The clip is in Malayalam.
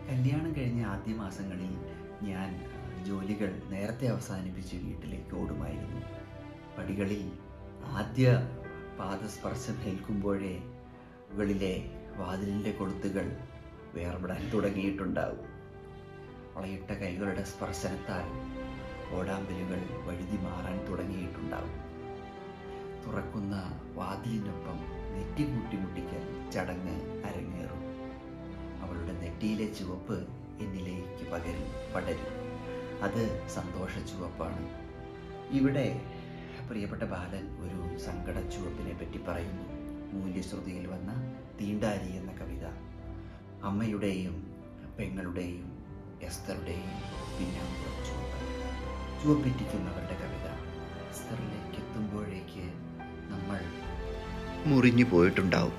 കല്യാണം കഴിഞ്ഞ ആദ്യ മാസങ്ങളിൽ ഞാൻ ജോലികൾ നേരത്തെ അവസാനിപ്പിച്ച് വീട്ടിലേക്ക് ഓടുമായിരുന്നു. പടികളിൽ ആദ്യ പാദസ്പർശം ഏൽക്കുമ്പോഴേ മുകളിലെ വാതിലിൻ്റെ കൊളുത്തുകൾ വേർപെടാൻ തുടങ്ങിയിട്ടുണ്ടാവും. വളയിട്ട കൈകളുടെ സ്പർശനത്താൽ ഓടാമ്പലുകൾ വഴുതി മാറാൻ തുടങ്ങിയിട്ടുണ്ടാവും. തുറക്കുന്ന വാതിലിനൊപ്പം നെറ്റികൂട്ടി മുട്ടിക്കൽ ചടങ്ങ് അരങ്ങേറും. അവളുടെ നെറ്റിയിലെ ചുവപ്പ് എന്നിലേക്ക് പടരും. അത് സന്തോഷ ചുവപ്പാണ്. ഇവിടെ പ്രിയപ്പെട്ട ബാലൻ ഒരു സങ്കട ചുവപ്പിനെ പറ്റി പറയുന്നു. മൂല്യശ്രുതിയിൽ വന്ന തീണ്ടാരി എന്ന കവിത അമ്മയുടെയും പെങ്ങളുടെയും എസ്തറുടെയും പിന്നാമ്പുറം ചുവപ്പിറ്റിക്കുന്നവരുടെ കവിത. എസ്തറിലേക്ക് എത്തുമ്പോഴേക്ക് നമ്മൾ മുറിഞ്ഞു പോയിട്ടുണ്ടാവും.